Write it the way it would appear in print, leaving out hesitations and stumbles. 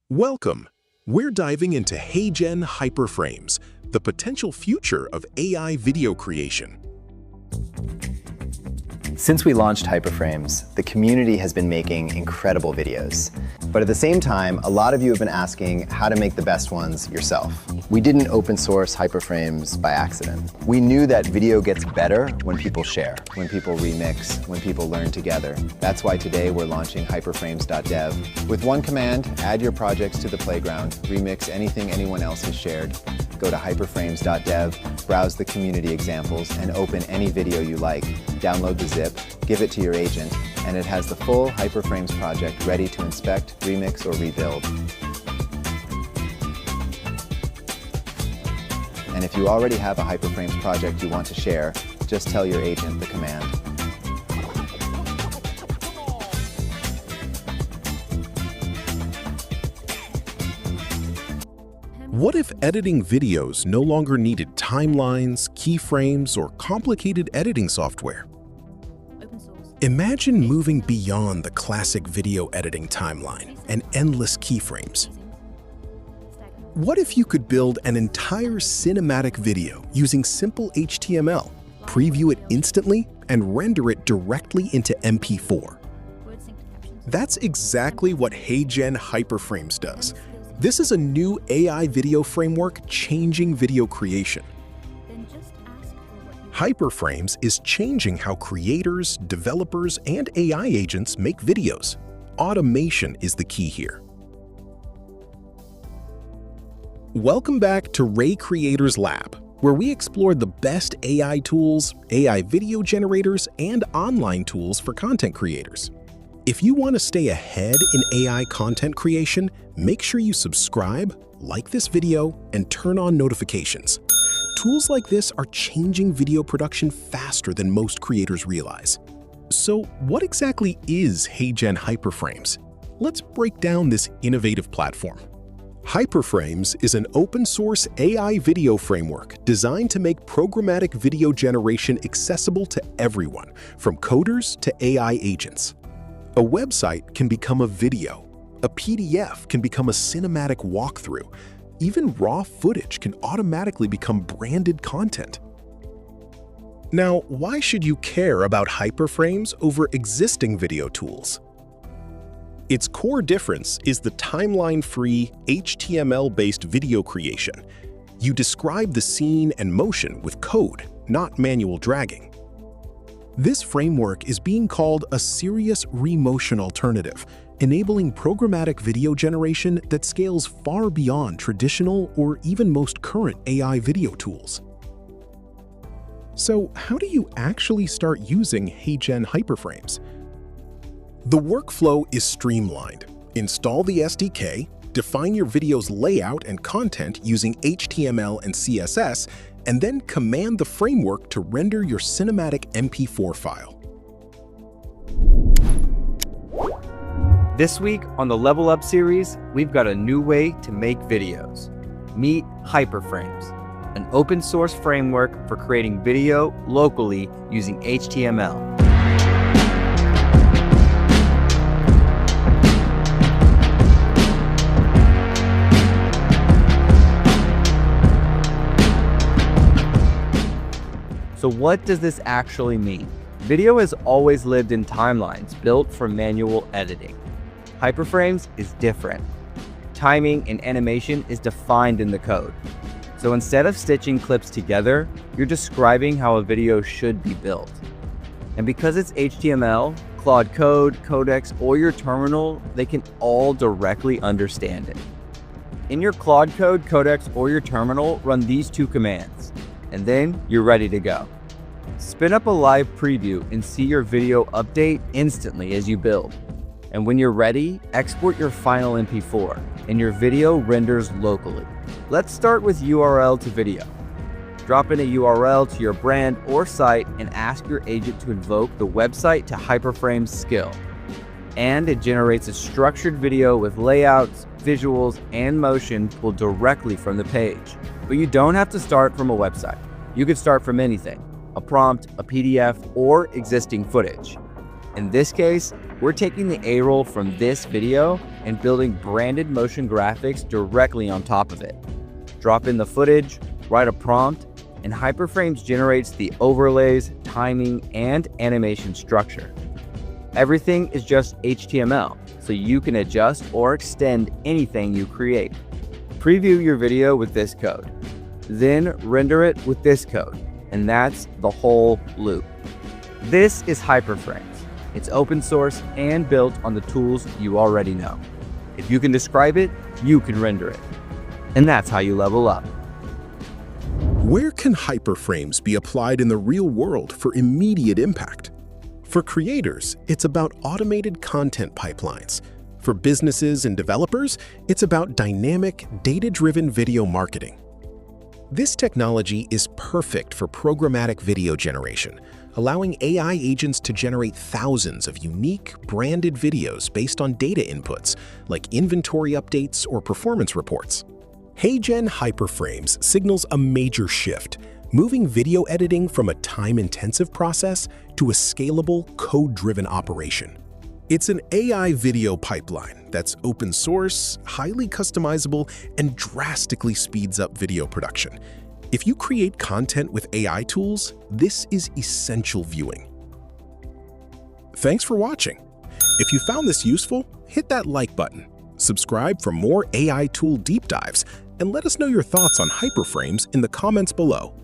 Welcome! We're diving into Heygen Hyperframes, the potential future of AI video creation. Since we launched Hyperframes, the community has been making incredible videos. But at the same time, a lot of you have been asking how to make the best ones yourself. We didn't open source Hyperframes by accident. We knew that video gets better when people share, when people remix, when people learn together. That's why today we're launching hyperframes.dev. With one command, add your projects to the playground, remix anything anyone else has shared. Go to hyperframes.dev, browse the community examples, and open any video you like. Download the zip, give it to your agent, and it has the full Hyperframes project ready to inspect, remix, or rebuild. And if you already have a Hyperframes project you want to share, just tell your agent the command. What if editing videos no longer needed timelines, keyframes, or complicated editing software? Imagine moving beyond the classic video editing timeline and endless keyframes. What if you could build an entire cinematic video using simple HTML, preview it instantly, and render it directly into MP4? That's exactly what Heygen Hyperframes does. This is a new AI video framework changing video creation. Hyperframes is changing how creators, developers, and AI agents make videos. Automation is the key here. Welcome back to Ray Creators Lab, where we explored the best AI tools, AI video generators, and online tools for content creators. If you want to stay ahead in AI content creation, make sure you subscribe, like this video, and turn on notifications. Tools like this are changing video production faster than most creators realize. So what exactly is Heygen Hyperframes? Let's break down this innovative platform. Hyperframes is an open-source AI video framework designed to make programmatic video generation accessible to everyone, from coders to AI agents. A website can become a video. A PDF can become a cinematic walkthrough. Even raw footage can automatically become branded content. Now, why should you care about Hyperframes over existing video tools? Its core difference is the timeline-free, HTML-based video creation. You describe the scene and motion with code, not manual dragging. This framework is being called a serious Remotion alternative, enabling programmatic video generation that scales far beyond traditional or even most current AI video tools. So, how do you actually start using Heygen Hyperframes? The workflow is streamlined. Install the SDK, define your video's layout and content using HTML and CSS, and then command the framework to render your cinematic MP4 file. This week on the Level Up series, we've got a new way to make videos. Meet Hyperframes, an open source framework for creating video locally using HTML. So what does this actually mean? Video has always lived in timelines built for manual editing. Hyperframes is different. Timing and animation is defined in the code. So instead of stitching clips together, you're describing how a video should be built. And because it's HTML, Claude Code, Codex, or your terminal, they can all directly understand it. In your Claude Code, Codex, or your terminal, run these two commands, and then you're ready to go. Spin up a live preview and see your video update instantly as you build. And when you're ready, export your final MP4, and your video renders locally. Let's start with URL to video. Drop in a URL to your brand or site and ask your agent to invoke the website to Hyperframes skill. And it generates a structured video with layouts, visuals, and motion pulled directly from the page. But you don't have to start from a website. You could start from anything. A prompt, a PDF, or existing footage. In this case, we're taking the A-roll from this video and building branded motion graphics directly on top of it. Drop in the footage, write a prompt, and Hyperframes generates the overlays, timing, and animation structure. Everything is just HTML, so you can adjust or extend anything you create. Preview your video with this code, then render it with this code, and that's the whole loop. This is Hyperframes. It's open source and built on the tools you already know. If you can describe it, you can render it. And that's how you level up. Where can Hyperframes be applied in the real world for immediate impact? For creators, it's about automated content pipelines. For businesses and developers, it's about dynamic, data-driven video marketing. This technology is perfect for programmatic video generation, allowing AI agents to generate thousands of unique, branded videos based on data inputs, like inventory updates or performance reports. Heygen Hyperframes signals a major shift, moving video editing from a time-intensive process to a scalable, code-driven operation. It's an AI video pipeline that's open source, highly customizable, and drastically speeds up video production. If you create content with AI tools, this is essential viewing. Thanks for watching. If you found this useful, hit that like button, subscribe for more AI tool deep dives, and let us know your thoughts on Hyperframes in the comments below.